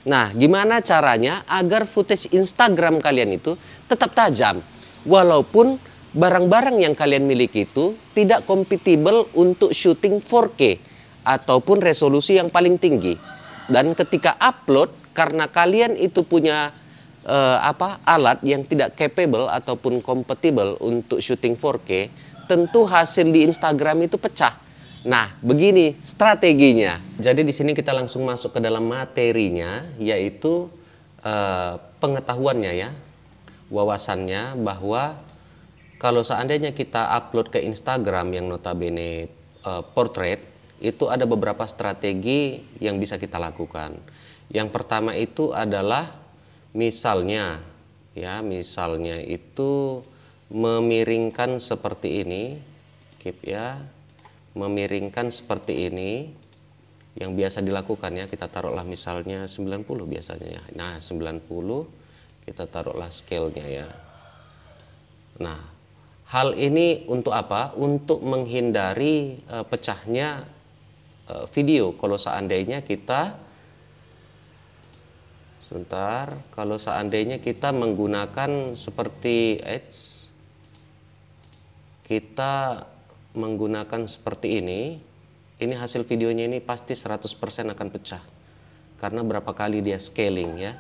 Nah, gimana caranya agar footage Instagram kalian itu tetap tajam? Walaupun barang-barang yang kalian miliki itu tidak compatible untuk syuting 4K ataupun resolusi yang paling tinggi. Dan ketika upload, karena kalian itu punya alat yang tidak capable ataupun compatible untuk syuting 4K, tentu hasil di Instagram itu pecah. Nah, begini strateginya. Jadi di sini kita langsung masuk ke dalam materinya, yaitu pengetahuannya ya, wawasannya bahwa kalau seandainya kita upload ke Instagram yang notabene portrait, itu ada beberapa strategi yang bisa kita lakukan. Yang pertama itu adalah misalnya itu memiringkan seperti ini, keep ya, memiringkan seperti ini, yang biasa dilakukan ya, kita taruhlah misalnya 90 biasanya ya. Nah 90 kita taruhlah scale-nya ya. Nah hal ini untuk apa? Untuk menghindari pecahnya video kalau seandainya kita kalau seandainya kita menggunakan seperti kita menggunakan seperti ini hasil videonya ini pasti 100% akan pecah. Karena berapa kali dia scaling ya.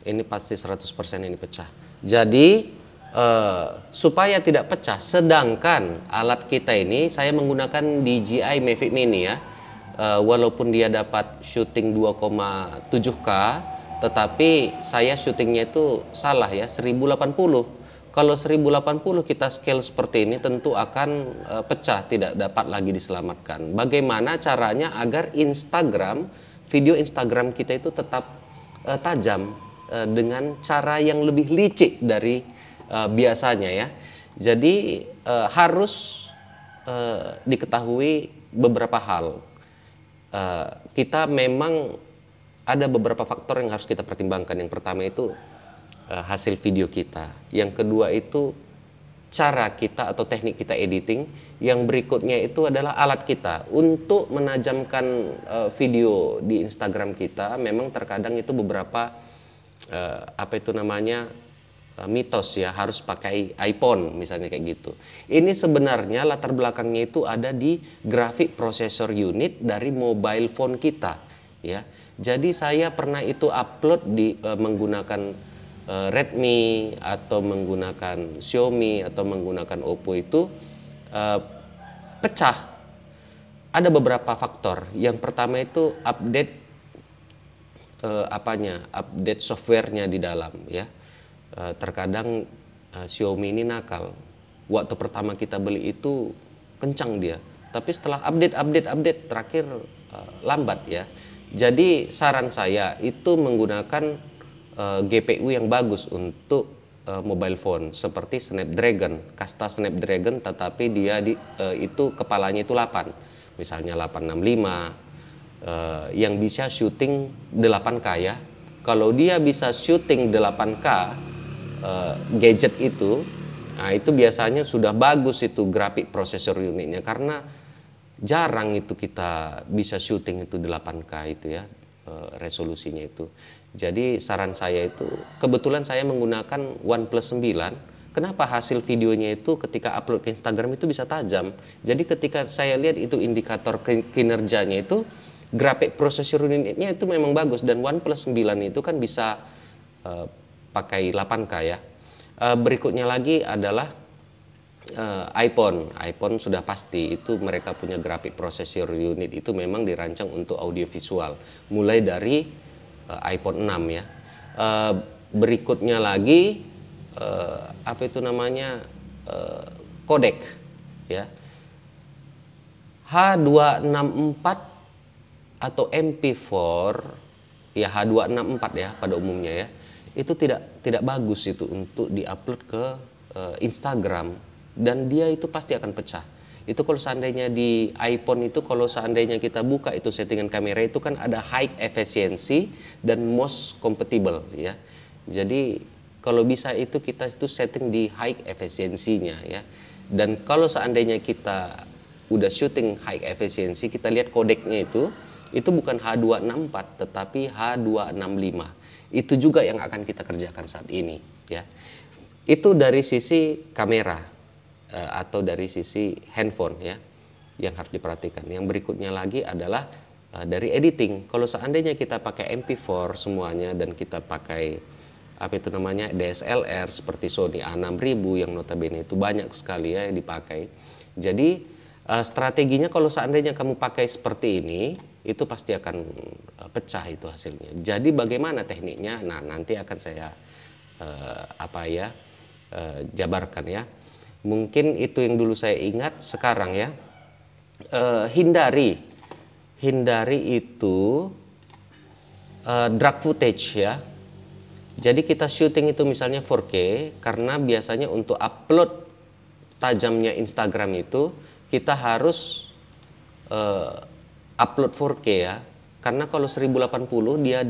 Ini pasti 100% ini pecah. Jadi supaya tidak pecah, sedangkan alat kita ini saya menggunakan DJI Mavic Mini ya. Walaupun dia dapat syuting 2,7K, tetapi saya syutingnya itu salah ya, 1080. Kalau 1080 kita scale seperti ini tentu akan pecah, tidak dapat lagi diselamatkan. Bagaimana caranya agar video Instagram kita itu tetap tajam dengan cara yang lebih licik dari biasanya ya. Jadi harus diketahui beberapa hal. Kita memang ada beberapa faktor yang harus kita pertimbangkan. Yang pertama itu hasil video kita. Yang kedua itu cara kita atau teknik kita editing. Yang berikutnya itu adalah alat kita. Untuk menajamkan video di Instagram kita, memang terkadang itu beberapa mitos ya, harus pakai iPhone misalnya kayak gitu. Ini sebenarnya latar belakangnya itu ada di graphic processor unit dari mobile phone kita ya. Jadi saya pernah itu upload di menggunakan Redmi atau menggunakan Xiaomi atau menggunakan Oppo itu pecah. Ada beberapa faktor. Yang pertama itu update update softwarenya di dalam ya. Terkadang Xiaomi ini nakal. Waktu pertama kita beli itu kencang dia, tapi setelah update terakhir lambat ya. Jadi saran saya itu menggunakan GPU yang bagus untuk mobile phone seperti Snapdragon, kasta Snapdragon, tetapi dia itu kepalanya itu 8, misalnya 865 yang bisa syuting 8K ya. Kalau dia bisa syuting 8K gadget itu, nah itu biasanya sudah bagus itu grafik processor unitnya, karena jarang itu kita bisa syuting itu 8K itu ya resolusinya itu. Jadi saran saya itu, kebetulan saya menggunakan OnePlus 9. Kenapa hasil videonya itu ketika upload ke Instagram itu bisa tajam? Jadi ketika saya lihat itu indikator kinerjanya itu grafik processor unitnya itu memang bagus, dan OnePlus 9 itu kan bisa pakai 8K ya. Berikutnya lagi adalah iPhone sudah pasti itu mereka punya grafik processor unit itu memang dirancang untuk audio visual, mulai dari iPhone 6 ya. Berikutnya lagi codec ya, H264 atau MP4 ya, H264 ya pada umumnya ya, itu tidak bagus itu untuk diupload ke Instagram, dan dia itu pasti akan pecah. Itu kalau seandainya di iPhone itu, kalau seandainya kita buka itu settingan kamera itu kan ada high efficiency dan most compatible ya. Jadi kalau bisa itu kita itu setting di high efisiensinya ya. Dan kalau seandainya kita udah syuting high efficiency, kita lihat kodeknya itu itu bukan H264 tetapi H265. Itu juga yang akan kita kerjakan saat ini ya. Itu dari sisi kamera atau dari sisi handphone ya yang harus diperhatikan. Yang berikutnya lagi adalah dari editing. Kalau seandainya kita pakai MP4 semuanya dan kita pakai apa itu namanya DSLR seperti Sony A6000 yang notabene itu banyak sekali ya yang dipakai. Jadi strateginya kalau seandainya kamu pakai seperti ini itu pasti akan pecah itu hasilnya. Jadi bagaimana tekniknya? Nah, nanti akan saya jabarkan ya. Mungkin itu yang dulu saya ingat. Sekarang ya, hindari itu drag footage ya. Jadi kita syuting itu misalnya 4K karena biasanya untuk upload tajamnya Instagram itu kita harus upload 4K ya, karena kalau 1080 dia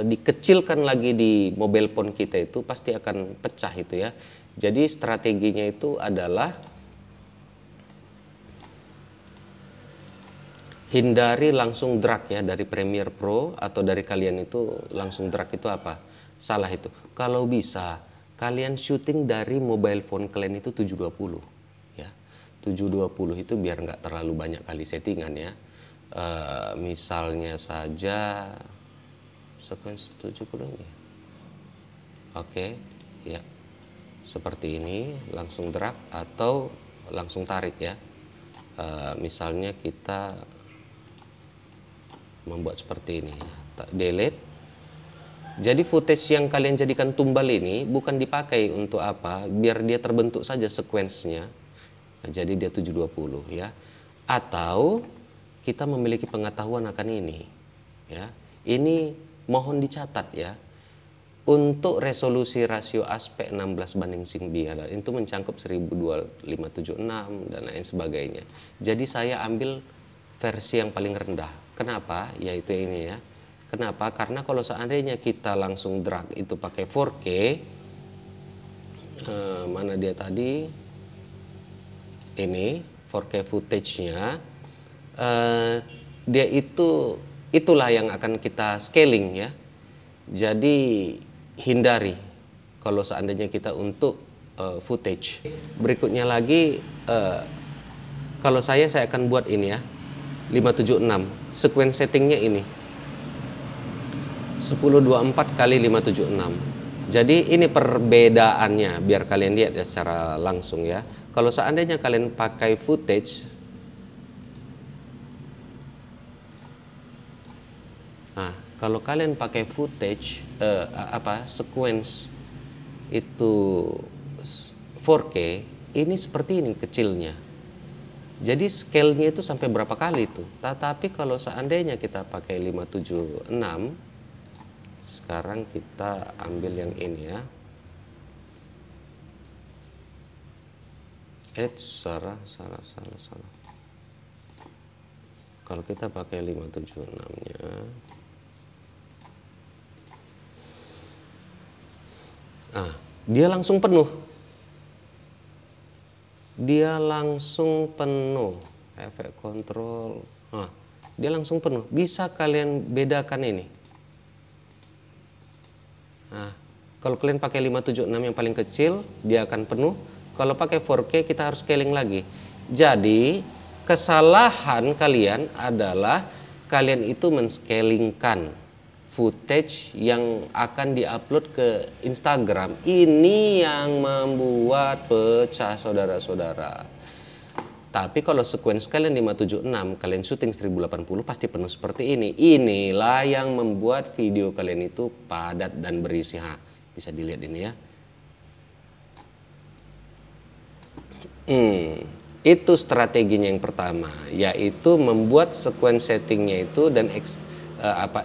dikecilkan lagi di mobile phone kita itu pasti akan pecah itu ya. Jadi strateginya itu adalah hindari langsung drag ya dari Premiere Pro atau dari kalian itu langsung drag itu apa? Salah itu. Kalau bisa kalian syuting dari mobile phone kalian itu 720. 720 itu biar nggak terlalu banyak kali settingan ya. Misalnya saja sequence 70 ini. Oke, ya. Seperti ini langsung drag atau langsung tarik ya. Misalnya kita membuat seperti ini. Delete. Jadi footage yang kalian jadikan tumbal ini bukan dipakai untuk apa? Biar dia terbentuk saja sequence-nya. Nah, jadi dia 720 ya. Atau kita memiliki pengetahuan akan ini ya. Ini mohon dicatat ya. Untuk resolusi rasio aspek 16:9 itu mencangkup 12576 dan lain sebagainya. Jadi saya ambil versi yang paling rendah. Kenapa? Yaitu ini ya. Kenapa? Karena kalau seandainya kita langsung drag itu pakai 4K, mana dia tadi? Ini 4K footage-nya, dia itulah yang akan kita scaling ya. Jadi hindari kalau seandainya kita untuk footage. Berikutnya lagi, kalau saya akan buat ini ya 576. Sequence settingnya ini 1024 kali 576. Jadi ini perbedaannya biar kalian lihat ya secara langsung ya. Kalau seandainya kalian pakai footage, nah kalau kalian pakai footage sequence itu 4K, ini seperti ini kecilnya. Jadi scale-nya itu sampai berapa kali itu. Tetapi kalau seandainya kita pakai 576, sekarang kita ambil yang ini ya. Salah. Kalau kita pakai 576-nya, dia langsung penuh. Efek kontrol. Dia langsung penuh. Bisa kalian bedakan ini. Kalau kalian pakai 576 yang paling kecil, dia akan penuh. Kalau pakai 4K kita harus scaling lagi. Jadi kesalahan kalian adalah kalian itu men-scalingkan footage yang akan diupload ke Instagram. Ini yang membuat pecah saudara-saudara. Tapi kalau sequence kalian 576, kalian syuting 1080 pasti penuh seperti ini. Inilah yang membuat video kalian itu padat dan berisi. Bisa dilihat ini ya. Itu strateginya yang pertama, yaitu membuat sequence settingnya itu dan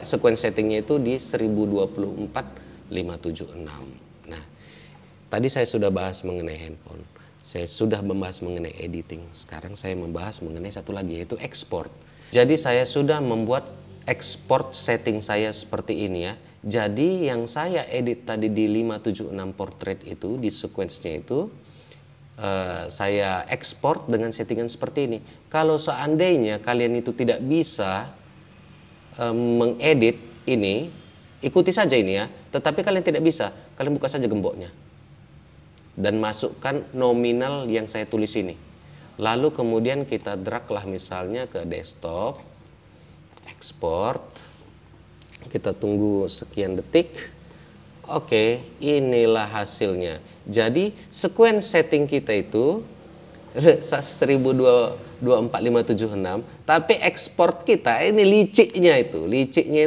sequence settingnya itu di 1024 576. Nah, tadi saya sudah bahas mengenai handphone, saya sudah membahas mengenai editing. Sekarang saya membahas mengenai satu lagi, yaitu export. Jadi saya sudah membuat export setting saya seperti ini ya. Jadi yang saya edit tadi di 576 portrait itu, di sequence-nya itu, saya ekspor dengan settingan seperti ini. Kalau seandainya kalian itu tidak bisa mengedit ini, ikuti saja ini ya. Tetapi kalian tidak bisa, kalian buka saja gemboknya dan masukkan nominal yang saya tulis ini. Lalu kemudian kita drag lah misalnya ke desktop, export, kita tunggu sekian detik. Oke, inilah hasilnya. Jadi sequence setting kita itu 1024576, tapi ekspor kita ini liciknya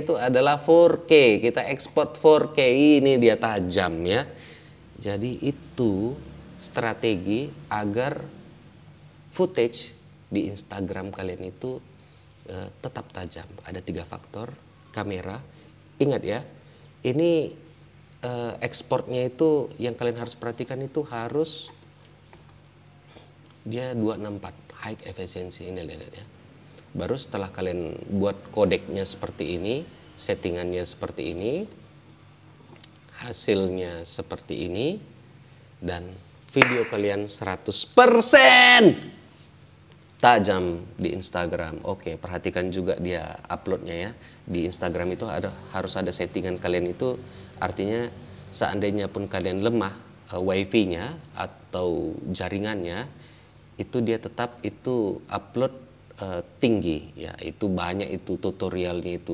itu adalah 4K. Kita ekspor 4K, ini dia tajam ya. Jadi itu strategi agar footage di Instagram kalian itu tetap tajam. Ada 3 faktor: kamera. Ingat ya, ini ekspornya itu yang kalian harus perhatikan itu harus dia 264 high efficiency, ini lihat ya. Baru setelah kalian buat kodeknya seperti ini, settingannya seperti ini, hasilnya seperti ini, dan video kalian 100% tajam di Instagram. Oke, perhatikan juga dia uploadnya ya. Di Instagram itu harus ada settingan kalian itu, artinya seandainya pun kalian lemah wifi-nya atau jaringannya, itu dia tetap itu upload tinggi ya. Itu banyak itu tutorialnya itu.